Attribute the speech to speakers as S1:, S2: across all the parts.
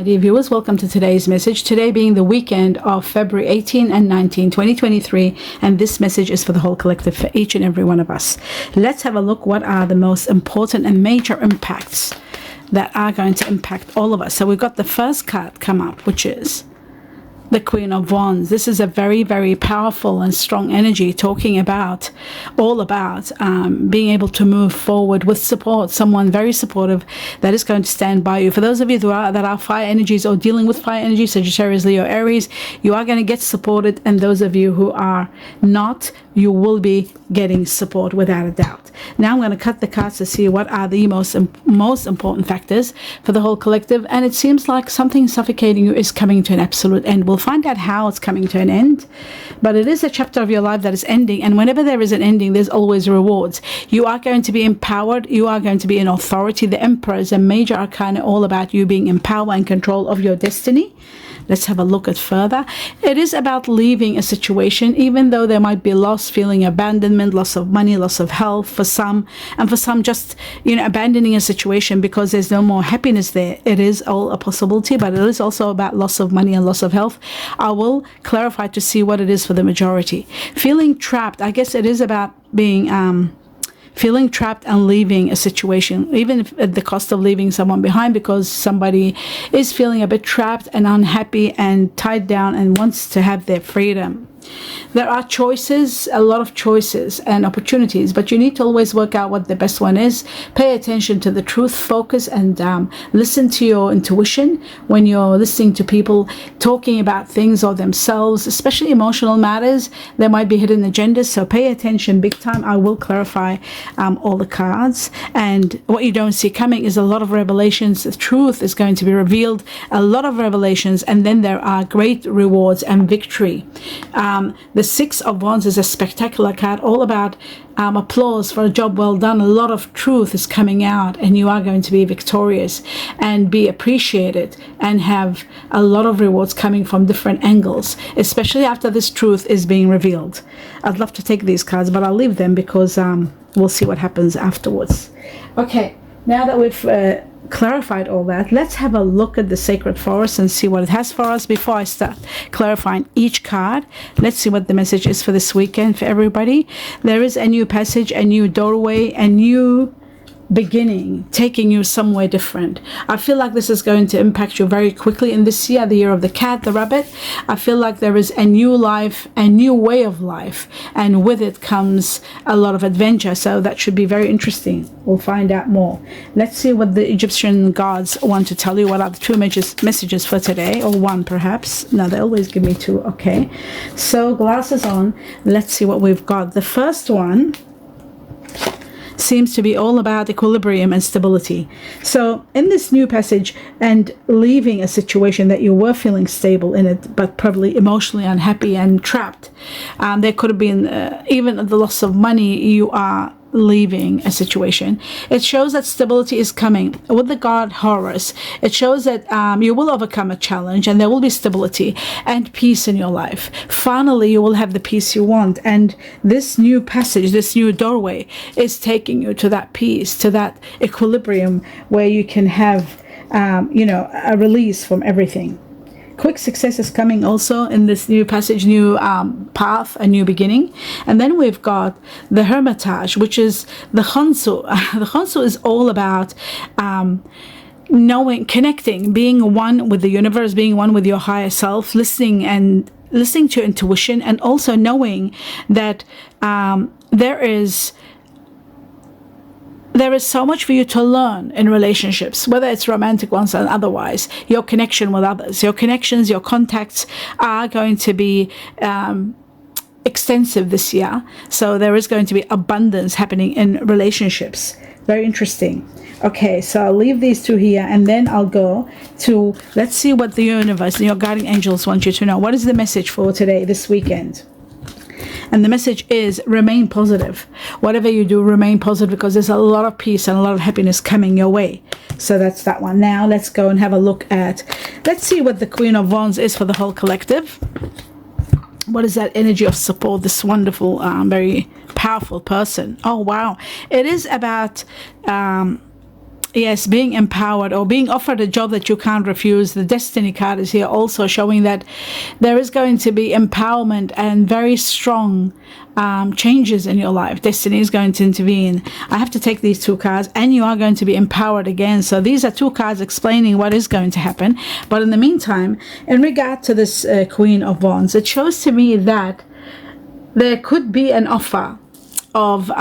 S1: Dear viewers, welcome to today's message. Today being the weekend of February 18 and 19, 2023, and this message is for the whole collective, for each and every one of us. Let's have a look what are the most important and major impacts that are going to impact all of us. So we've got the first card come up, which is the Queen of Wands. This is a very, very powerful and strong energy talking about, all about being able to move forward with support, someone very supportive that is going to stand by you. For those of you that are fire energies or dealing with fire energy, Sagittarius, Leo, Aries, you are going to get supported. And those of you who are not, you will be getting support without a doubt. Now I'm going to cut the cards to see what are the most important factors for the whole collective. And it seems like something suffocating you is coming to an absolute end. We'll find out how it's coming to an end, but it is a chapter of your life that is ending, and whenever there is an ending, there's always rewards. You are going to be empowered. You are going to be in authority. The Emperor is a major arcana, all about you being in power and control of your destiny. Let's have a look at further. It is about leaving a situation, even though there might be loss, feeling abandonment, loss of money, loss of health for some, and for some just, abandoning a situation because there's no more happiness there. It is all a possibility, but it is also about loss of money and loss of health. I will clarify to see what it is for the majority. Feeling trapped, I guess it is about being feeling trapped and leaving a situation, even if at the cost of leaving someone behind, because somebody is feeling a bit trapped and unhappy and tied down and wants to have their freedom. There are choices, a lot of choices and opportunities, but you need to always work out what the best one is. Pay attention to the truth, focus, and listen to your intuition when you're listening to people talking about things or themselves, especially emotional matters. There might be hidden agendas, so pay attention big time. I will clarify all the cards, and what you don't see coming is a lot of revelations. The truth is going to be revealed, a lot of revelations, and then there are great rewards and victory. The Six of Wands is a spectacular card, all about applause for a job well done. A lot of truth is coming out, and you are going to be victorious and be appreciated and have a lot of rewards coming from different angles, especially after this truth is being revealed. I'd love to take these cards, but I'll leave them because we'll see what happens afterwards. Okay, now that we've clarified all that, let's have a look at the sacred forest and see what it has for us. Before I start clarifying each card, let's see what the message is for this weekend for everybody. There is a new passage, a new doorway, a new beginning taking you somewhere different. I feel like this is going to impact you very quickly in this year, the year of the cat, the rabbit. I feel like there is a new life, a new way of life, and with it comes a lot of adventure, so that should be very interesting. We'll find out more. Let's see what the Egyptian gods want to tell you. What are the two messages for today, or one perhaps? No, they always give me two. Okay, so glasses on. Let's see what we've got. The first one seems to be all about equilibrium and stability. So in this new passage, and leaving a situation that you were feeling stable in it, but probably emotionally unhappy and trapped, there could have been even the loss of money. You are leaving a situation. It shows that stability is coming with the god Horus. It shows that you will overcome a challenge, and there will be stability and peace in your life. Finally, you will have the peace you want, and this new passage, this new doorway is taking you to that peace, to that equilibrium where you can have a release from everything. Quick success is coming also in this new passage, new path, a new beginning. And then we've got the Hermitage, which is the Khonsu. The Khonsu is all about knowing, connecting, being one with the universe, being one with your higher self, listening to intuition, and also knowing that there is so much for you to learn in relationships, whether it's romantic ones and otherwise. Your connection with others, your connections, your contacts are going to be extensive this year. So there is going to be abundance happening in relationships. Very interesting. Okay, so I'll leave these two here, and then I'll go to, let's see what the universe and your guardian angels want you to know. What is the message for today, this weekend? And the message is remain positive. Whatever you do, remain positive, because there's a lot of peace and a lot of happiness coming your way. So that's that one. Now let's go and have a look at, let's see what the Queen of Wands is for the whole collective. What is that energy of support, this wonderful, very powerful person? Oh, wow. It is about Yes, being empowered or being offered a job that you can't refuse. The destiny card is here also showing that there is going to be empowerment and very strong changes in your life. Destiny is going to intervene. I have to take these two cards, and you are going to be empowered again. So these are two cards explaining what is going to happen. But in the meantime, in regard to this Queen of Wands, it shows to me that there could be an offer of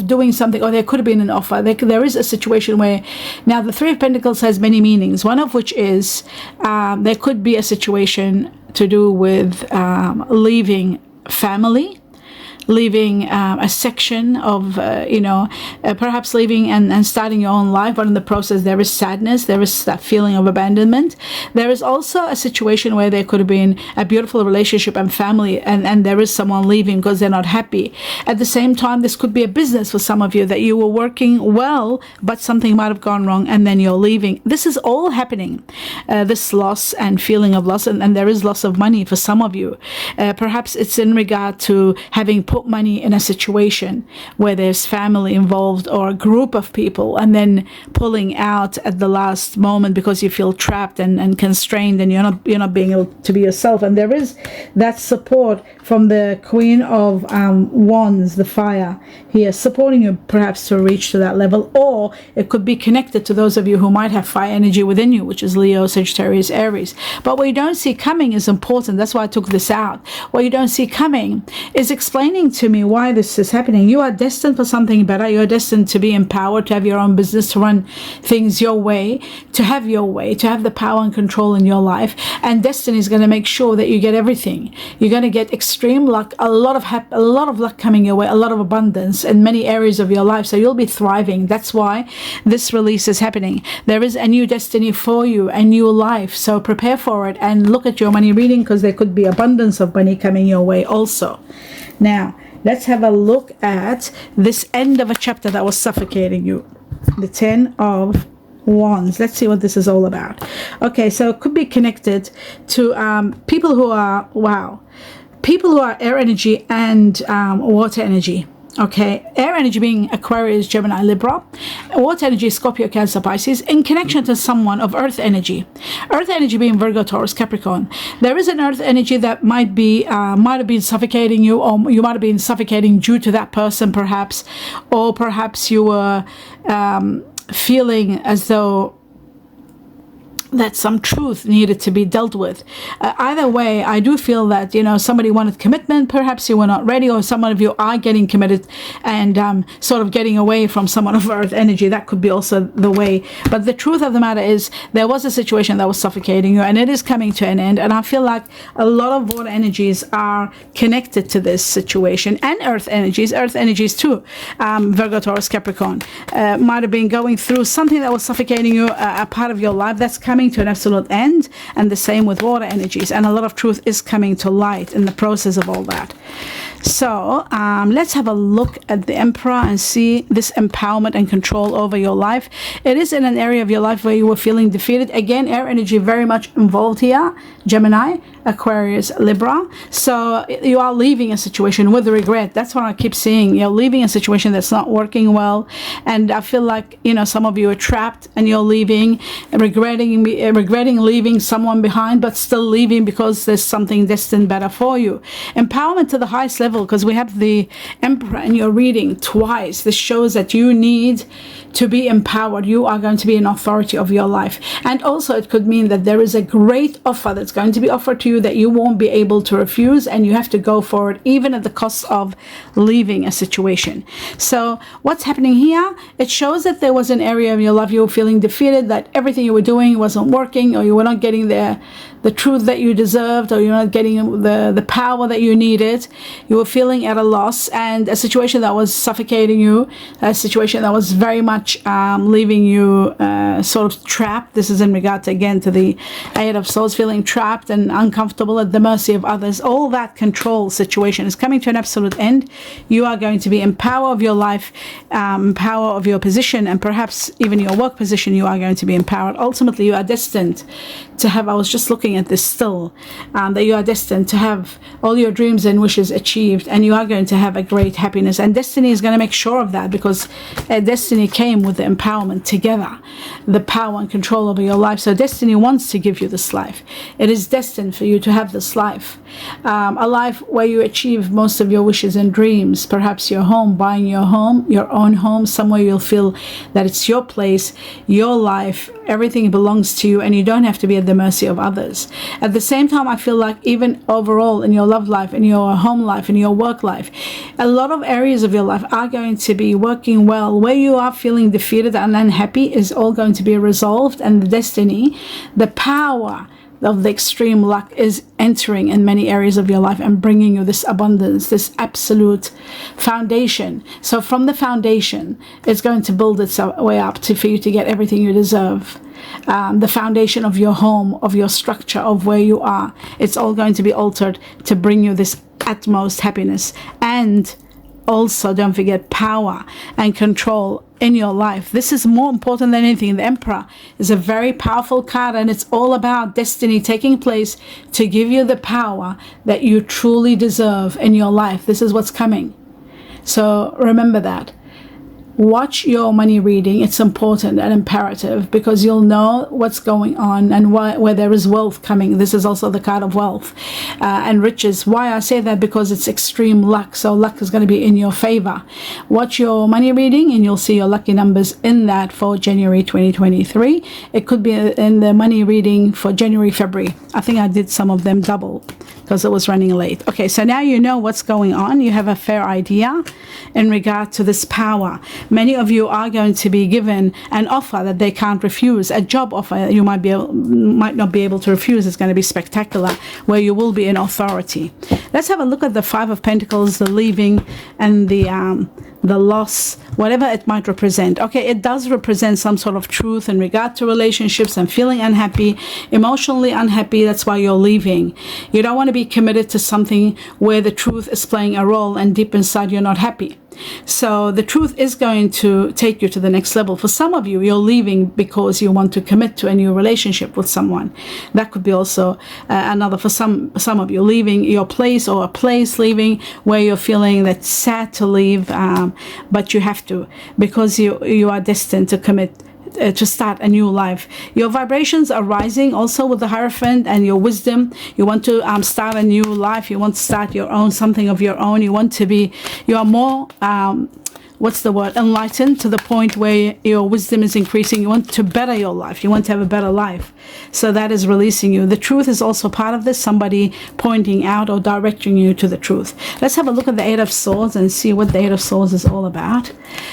S1: doing something, or there could have been an offer. There is a situation where, now the Three of Pentacles has many meanings, one of which is there could be a situation to do with leaving family, leaving a section of, perhaps leaving and starting your own life, but in the process there is sadness, there is that feeling of abandonment. There is also a situation where there could have been a beautiful relationship and family, and there is someone leaving because they're not happy. At the same time, this could be a business for some of you, that you were working well, but something might have gone wrong, and then you're leaving. This is all happening, this loss and feeling of loss, and there is loss of money for some of you. Perhaps it's in regard to having put money in a situation where there's family involved or a group of people, and then pulling out at the last moment because you feel trapped and constrained, and you're not being able to be yourself. And there is that support from the Queen of Wands, the fire here, supporting you perhaps to reach to that level. Or it could be connected to those of you who might have fire energy within you, which is Leo, Sagittarius, Aries. But what you don't see coming is important. That's why I took this out. What you don't see coming is explaining to me why this is happening. You are destined for something better. You're destined to be empowered, to have your own business, to run things your way, to have your way, to have the power and control in your life. And destiny is going to make sure that you get everything. You're going to get extreme luck, a lot of luck coming your way, a lot of abundance in many areas of your life. So you'll be thriving. That's why this release is happening. There is a new destiny for you, a new life. So prepare for it and look at your money reading, because there could be abundance of money coming your way also. Now, let's have a look at this end of a chapter that was suffocating you. The Ten of Wands. Let's see what this is all about. Okay, so it could be connected to people who are, people who are air energy and water energy. Okay, air energy being Aquarius, Gemini, Libra. Water energy, Scorpio, Cancer, Pisces, in connection to someone of earth energy. Earth energy being Virgo, Taurus, Capricorn. There is an earth energy that might have been suffocating you, or you might have been suffocating due to that person perhaps, or perhaps you were feeling as though that some truth needed to be dealt with. Either way, I do feel that, somebody wanted commitment. Perhaps you were not ready, or some of you are getting committed and sort of getting away from someone of earth energy. That could be also the way. But the truth of the matter is, there was a situation that was suffocating you, and it is coming to an end. And I feel like a lot of water energies are connected to this situation, and earth energies too. Virgo, Taurus, Capricorn might have been going through something that was suffocating you, a part of your life that's coming to an absolute end, and the same with water energies, and a lot of truth is coming to light in the process of all that. So let's have a look at the Emperor and see this empowerment and control over your life. It is in an area of your life where you were feeling defeated. Again, air energy very much involved here. Gemini, Aquarius, Libra. So you are leaving a situation with regret. That's what I keep seeing. You're leaving a situation that's not working well, and I feel like some of you are trapped and you're leaving, regretting leaving someone behind, but still leaving because there's something destined better for you. Empowerment to the highest level, because we have the Emperor in your reading twice. This shows that you need to be empowered. You are going to be an authority of your life. And also it could mean that there is a great offer that's going to be offered to you that you won't be able to refuse, and you have to go for it even at the cost of leaving a situation. So what's happening here? It shows that there was an area of your life you were feeling defeated, that everything you were doing wasn't working, or you were not getting the truth that you deserved, or you're not getting the power that you needed. You were feeling at a loss, and a situation that was suffocating you, a situation that was very much leaving you sort of trapped. This is in regard to, again, to the Eight of Swords, feeling trapped and uncomfortable at the mercy of others. All that control situation is coming to an absolute end. You are going to be in power of your life, power of your position, and perhaps even your work position. You are going to be empowered. Ultimately, you are destined to have, I was just looking at this still, that you are destined to have all your dreams and wishes achieved. achieved, and you are going to have a great happiness. And destiny is going to make sure of that, because destiny came with the empowerment together, the power and control over your life. So destiny wants to give you this life. It is destined for you to have this life, a life where you achieve most of your wishes and dreams. Perhaps your home, buying your home, your own home, somewhere you'll feel that it's your place, your life, everything belongs to you, and you don't have to be at the mercy of others. At the same time, I feel like even overall in your love life, in your home life, in your work life, a lot of areas of your life are going to be working well. Where you are feeling defeated and unhappy is all going to be resolved, and the destiny, the power of the extreme luck is entering in many areas of your life and bringing you this abundance, this absolute foundation. So from the foundation, it's going to build its way up for you to get everything you deserve. The foundation of your home, of your structure, of where you are, it's all going to be altered to bring you this utmost happiness. And also, don't forget, power and control in your life. This is more important than anything. The Emperor is a very powerful card, and it's all about destiny taking place to give you the power that you truly deserve in your life. This is what's coming. So remember that. Watch your money reading. It's important and imperative, because you'll know what's going on and where there is wealth coming. This is also the card of wealth and riches. Why I say that? Because it's extreme luck. So luck is going to be in your favor. Watch your money reading and you'll see your lucky numbers in that for January 2023. It could be in the money reading for January, February. I think I did some of them double because it was running late. Okay, so now you know what's going on. You have a fair idea in regard to this power. Many of you are going to be given an offer that they can't refuse, a job offer you might not be able to refuse. It's going to be spectacular, where you will be in authority. Let's have a look at the Five of Pentacles, the leaving and the loss, whatever it might represent. Okay, it does represent some sort of truth in regard to relationships and feeling unhappy, emotionally unhappy. That's why you're leaving. You don't want to be committed to something where the truth is playing a role and deep inside you're not happy. So the truth is going to take you to the next level. For some of you, you're leaving because you want to commit to a new relationship with someone. That could be also another. For some of you, leaving your place, or a place leaving where you're feeling that's sad to leave, but you have to, because you are destined to commit to start a new life. Your vibrations are rising also with the Hierophant and your wisdom. You want to start a new life. You want to start your own, something of your own. You are more enlightened, to the point where your wisdom is increasing. You want to better your life. You want to have a better life. So that is releasing you. The truth is also part of this, somebody pointing out or directing you to the truth. Let's have a look at the Eight of Swords and see what the Eight of Swords is all about.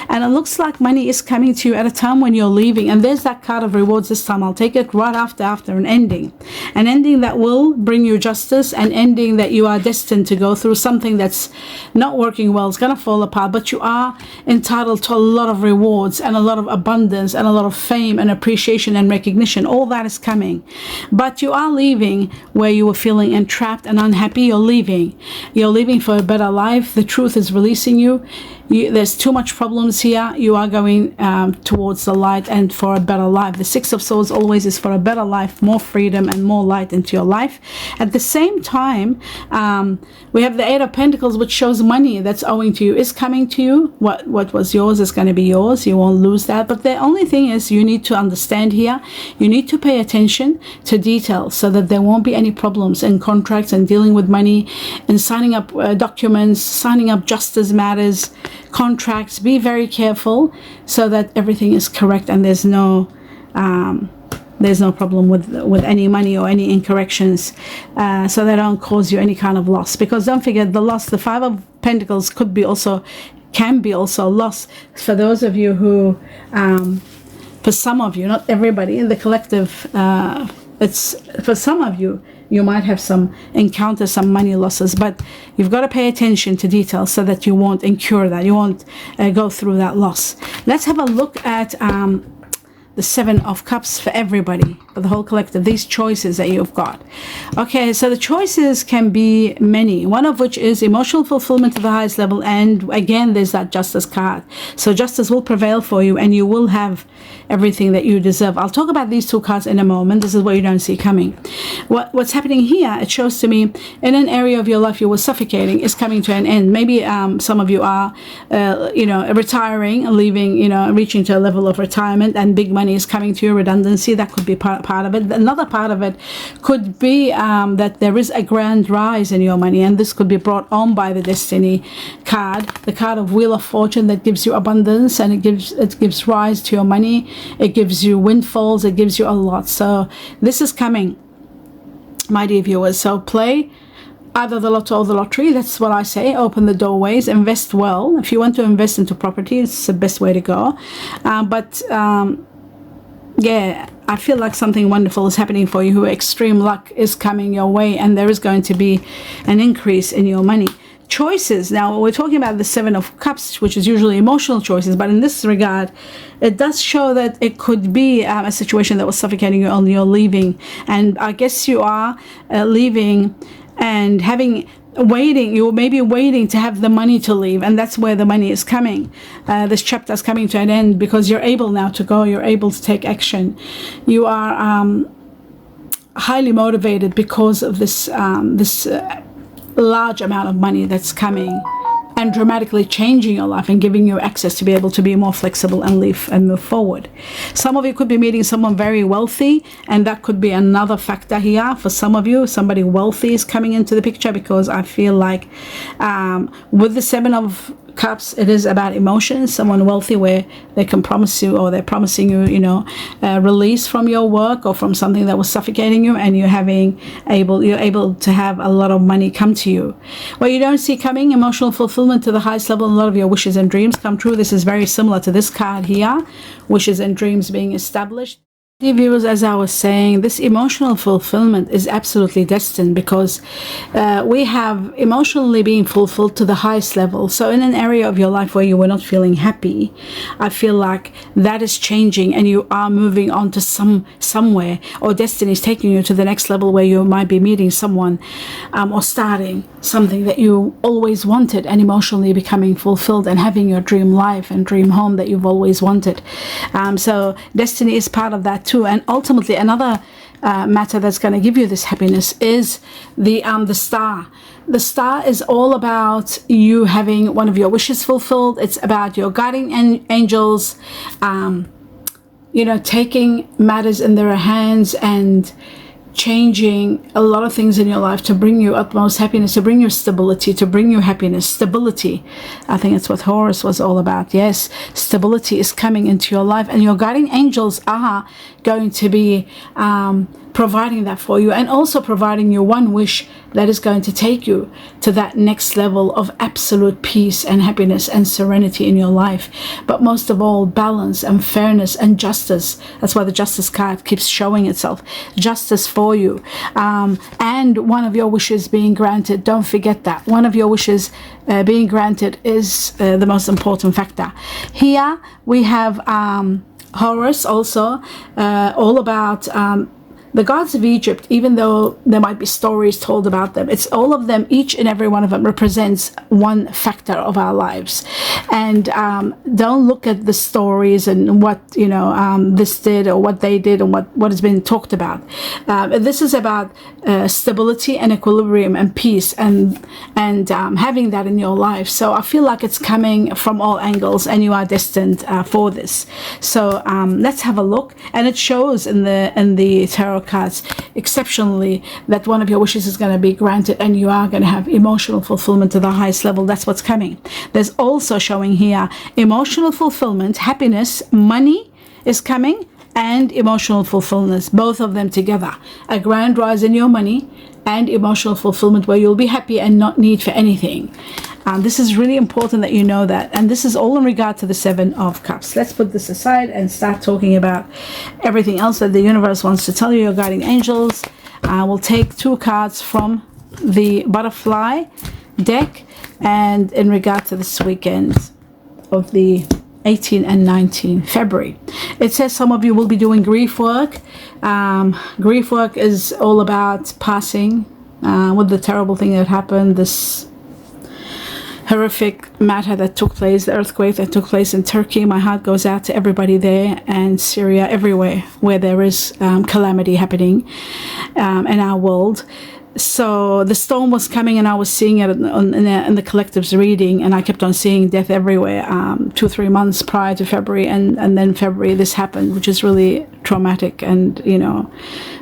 S1: And it looks like money is coming to you at a time when you're leaving. And there's that card of rewards this time. I'll take it right after an ending. An ending that will bring you justice, an ending that you are destined to go through. Something that's not working well, it's going to fall apart, but you are entitled to a lot of rewards and a lot of abundance and a lot of fame and appreciation and recognition. All that is coming. But you are leaving where you were feeling entrapped and unhappy. You're leaving for a better life. The truth is releasing you. There's too much problems here. You are going towards the light and for a better life. The Six of Swords always is for a better life, more freedom and more light into your life. At the same time, we have the Eight of Pentacles, which shows money that's owing to you is coming to you. What was yours is going to be yours. You won't lose that. But the only thing is, you need to understand here, you need to pay attention to details so that there won't be any problems in contracts and dealing with money and signing up documents, signing up justice matters, contracts. Be very careful so that everything is correct and there's no problem with any money or any incorrections, so they don't cause you any kind of loss. Because don't forget, the loss, the Five of Pentacles can be also loss for those of you who, for some of you, not everybody in the collective, it's for some of you, you might have encounter some money losses, but you've got to pay attention to details so that you won't incur that, you won't go through that loss. Let's have a look at the Seven of Cups for everybody, for the whole collective, these choices that you've got. Okay, so the choices can be many, one of which is emotional fulfillment to the highest level, and again there's that Justice card. So justice will prevail for you and you will have everything that you deserve. I'll talk about these two cards in a moment. This is what you don't see coming. What's happening here, it shows to me in an area of your life you were suffocating is coming to an end. Maybe some of you are retiring, leaving, reaching to a level of retirement, and big money is coming to you, redundancy. That could be part of it. Another part of it could be that there is a grand rise in your money, and this could be brought on by the Destiny card, the card of Wheel of Fortune, that gives you abundance, and it gives rise to your money. It gives you windfalls. It gives you a lot. So this is coming, my dear viewers. So play either the lotto or the lottery. That's what I say. Open the doorways, invest well. If you want to invest into property, it's the best way to go. Yeah, I feel like something wonderful is happening for you. Extreme luck is coming your way, and there is going to be an increase in your money. Choices. Now, we're talking about the Seven of Cups, which is usually emotional choices, but in this regard, it does show that it could be a situation that was suffocating you, and you're leaving. And I guess you are leaving and waiting. You may be waiting to have the money to leave, and that's where the money is coming. This chapter is coming to an end because you're able now to go. You're able to take action. You are highly motivated because of this large amount of money that's coming and dramatically changing your life and giving you access to be able to be more flexible and live and move forward. Some of you could be meeting someone very wealthy, and that could be another factor here. For some of you, somebody wealthy is coming into the picture, because I feel like with the Seven of Cups, it is about emotions. Someone wealthy where they can promise you, or they're promising you, release from your work or from something that was suffocating you, and you're able to have a lot of money come to you. What you don't see coming, emotional fulfillment to the highest level. A lot of your wishes and dreams come true. This is very similar to this card here, wishes and dreams being established. Dear viewers, as I was saying, this emotional fulfillment is absolutely destined, because we have emotionally being fulfilled to the highest level. So in an area of your life where you were not feeling happy, I feel like that is changing, and you are moving on to somewhere, or destiny is taking you to the next level where you might be meeting someone or starting something that you always wanted, and emotionally becoming fulfilled and having your dream life and dream home that you've always wanted. So destiny is part of that too. And ultimately, another matter that's going to give you this happiness is the star. The star is all about you having one of your wishes fulfilled. It's about your guardian angels, taking matters in their hands and changing a lot of things in your life to bring you utmost happiness, to bring you stability, to bring you happiness. Stability, I think it's what Horus was all about. Yes, stability is coming into your life, and your guardian angels are going to be providing that for you, and also providing you one wish that is going to take you to that next level of absolute peace and happiness and serenity in your life. But most of all, balance and fairness and justice. That's why the Justice card keeps showing itself. Justice for you. And one of your wishes being granted. Don't forget that. One of your wishes being granted is the most important factor. Here we have Horus also, all about the gods of Egypt. Even though there might be stories told about them, it's all of them, each and every one of them represents one factor of our lives. And don't look at the stories and what this did or what they did and what has been talked about. This is about stability and equilibrium and peace, and having that in your life. So I feel like it's coming from all angles, and you are destined for this. So let's have a look. And it shows in the tarot cards exceptionally that one of your wishes is going to be granted, and you are going to have emotional fulfillment to the highest level. That's what's coming. There's also showing here emotional fulfillment, happiness, money is coming, and emotional fulfillment, both of them together. A grand rise in your money and emotional fulfillment where you'll be happy and not need for anything. This is really important that you know that. And this is all in regard to the Seven of Cups. Let's put this aside and start talking about everything else that the universe wants to tell you, your guiding angels. We'll take two cards from the butterfly deck, and in regard to this weekend of the 18 and 19 February. It says some of you will be doing grief work. Grief work is all about passing with the terrible thing that happened, this horrific matter that took place, the earthquake that took place in Turkey. My heart goes out to everybody there, and Syria, everywhere where there is calamity happening in our world. So the storm was coming, and I was seeing it in the collective's reading, and I kept on seeing death everywhere. 2-3 months prior to February, and then February this happened, which is really traumatic and, you know,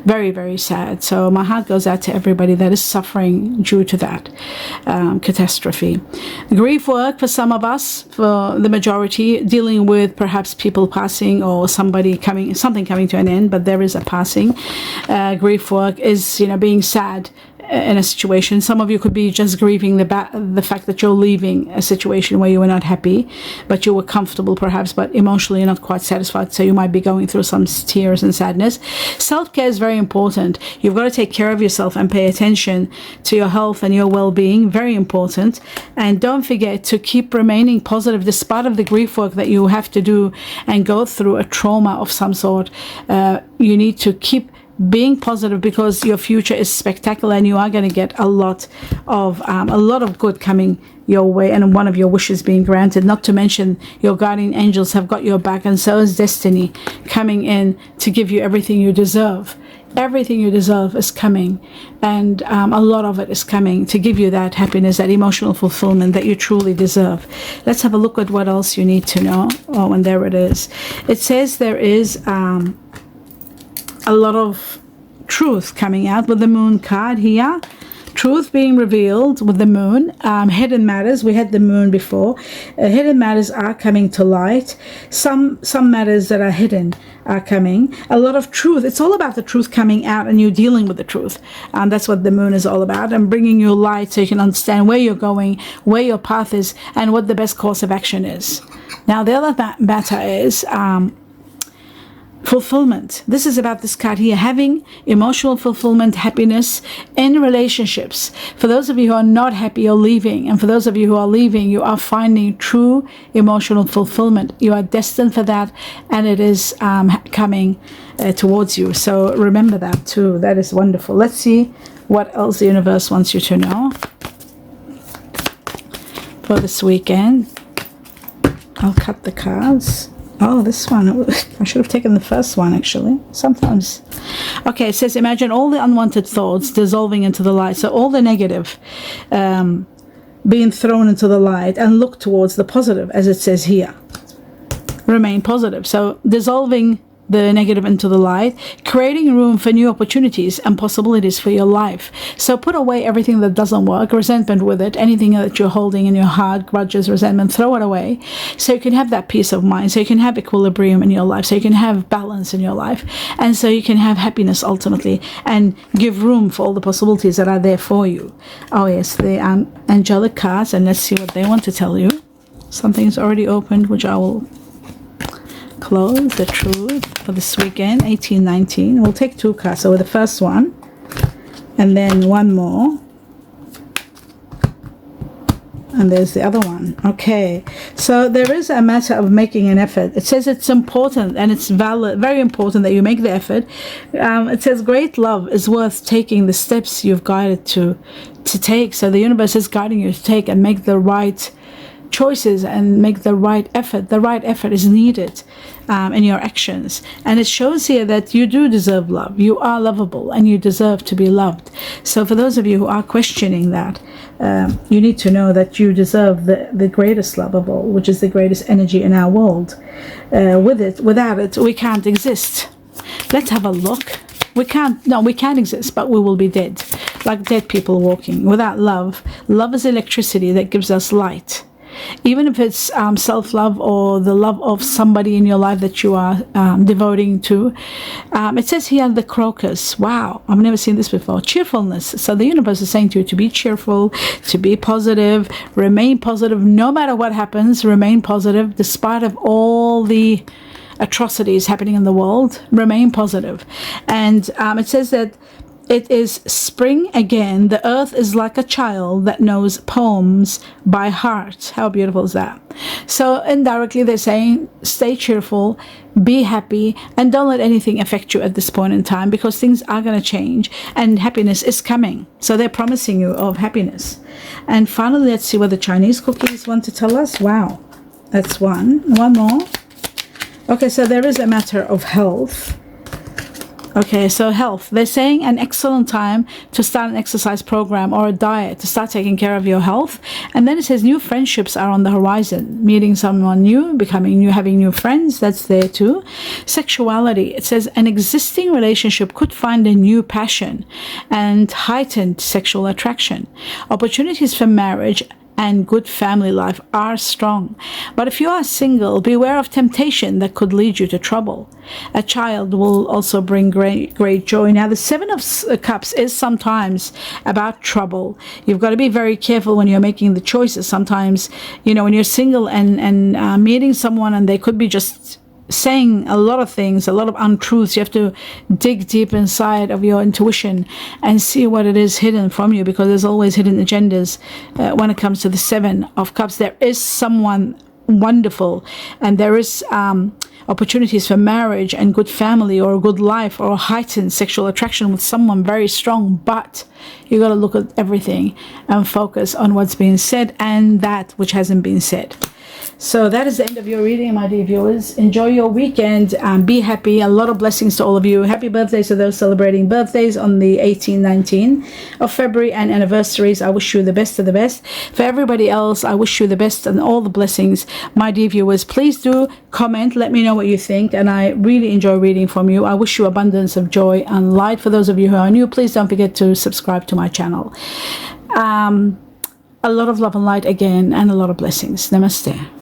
S1: very, very sad. So my heart goes out to everybody that is suffering due to that catastrophe. Grief work for some of us, for the majority, dealing with perhaps people passing or something coming to an end, but there is a passing. Grief work is, you know, being sad in a situation. Some of you could be just grieving the fact that you're leaving a situation where you were not happy, but you were comfortable perhaps, but emotionally you're not quite satisfied, so you might be going through some tears and sadness. Self-care is very important. You've got to take care of yourself and pay attention to your health and your well-being. Very important. And don't forget to keep remaining positive despite of the grief work that you have to do and go through a trauma of some sort. You need to keep being positive, because your future is spectacular and you are going to get a lot of good coming your way, and one of your wishes being granted. Not to mention your guardian angels have got your back, and so is destiny coming in to give you everything you deserve. Everything you deserve is coming, and a lot of it is coming to give you that happiness, that emotional fulfillment that you truly deserve. Let's have a look at what else you need to know. Oh, and there it is. It says there is a lot of truth coming out with the moon card here. Truth being revealed with the moon. Hidden matters, we had the moon before. Hidden matters are coming to light. Some matters that are hidden are coming. A lot of truth. It's all about the truth coming out and you dealing with the truth. That's what the moon is all about, and bringing you light so you can understand where you're going, where your path is, and what the best course of action is. Now the other matter is fulfillment. This is about this card here, having emotional fulfillment, happiness in relationships. For those of you who are not happy, you're leaving, and for those of you who are leaving, you are finding true emotional fulfillment. You are destined for that, and it is coming towards you. So remember that too. That is wonderful. Let's see what else the universe wants you to know for this weekend. I'll cut the cards. Oh, this one. I should have taken the first one, actually. Sometimes. Okay, it says, imagine all the unwanted thoughts dissolving into the light. So all the negative being thrown into the light, and look towards the positive, as it says here. Remain positive. So dissolving the negative into the light, creating room for new opportunities and possibilities for your life. So put away everything that doesn't work, resentment with it, anything that you're holding in your heart, grudges, resentment, throw it away, so you can have that peace of mind, so you can have equilibrium in your life, so you can have balance in your life, and so you can have happiness ultimately, and give room for all the possibilities that are there for you. Oh yes, the angelic cards, and let's see what they want to tell you. Something's already opened, which I will close. The truth for this weekend, 18-19. We'll take 2 cards. So the first one, and then one more, and there's the other one. Okay, so there is a matter of making an effort. It says it's important and it's valid, very important that you make the effort. It says great love is worth taking the steps you've guided to take. So the universe is guiding you to take and make the right choices and make the right effort. The right effort is needed in your actions, and it shows here that you do deserve love. You are lovable and you deserve to be loved. So for those of you who are questioning that, you need to know that you deserve the greatest love of all, which is the greatest energy in our world. Without it, we can't exist. Let's have a look. We can't exist, but we will be dead, like dead people walking. Without love, love is electricity that gives us light. Even if it's self-love or the love of somebody in your life that you are devoting to. It says here the crocus. Wow, I've never seen this before. Cheerfulness. So the universe is saying to you to be cheerful, to be positive, remain positive. No matter what happens, remain positive despite of all the atrocities happening in the world. Remain positive. And it says that It is spring again. The earth is like a child that knows poems by heart. How beautiful is that? So indirectly they're saying stay cheerful, be happy, and don't let anything affect you at this point in time, because things are going to change and happiness is coming. So they're promising you of happiness. And finally, let's see what the Chinese cookies want to tell us. Wow, that's one more. Okay, so there is a matter of health. Okay, so health. They're saying an excellent time to start an exercise program or a diet to start taking care of your health. And then it says new friendships are on the horizon. Meeting someone new, becoming new, having new friends. That's there too. Sexuality. It says an existing relationship could find a new passion and heightened sexual attraction. Opportunities for marriage and good family life are strong. But if you are single, beware of temptation that could lead you to trouble. A child will also bring great joy. Now, the Seven of Cups is sometimes about trouble. You've got to be very careful when you're making the choices. Sometimes, you know, when you're single and meeting someone and they could be just saying a lot of things, a lot of untruths, you have to dig deep inside of your intuition and see what it is hidden from you, because there's always hidden agendas when it comes to the Seven of Cups. There is someone wonderful, and there is opportunities for marriage and good family or a good life or heightened sexual attraction with someone very strong, but you got to look at everything and focus on what's being said and that which hasn't been said. So that is the end of your reading, my dear viewers. Enjoy your weekend and be happy. A lot of blessings to all of you. Happy birthdays to those celebrating birthdays on the 18, 19 of February and anniversaries. I wish you the best of the best. For everybody else, I wish you the best and all the blessings, my dear viewers. Please do comment. Let me know what you think, and I really enjoy reading from you. I wish you abundance of joy and light. For those of you who are new, please don't forget to subscribe to my channel. A lot of love and light again, and a lot of blessings. Namaste.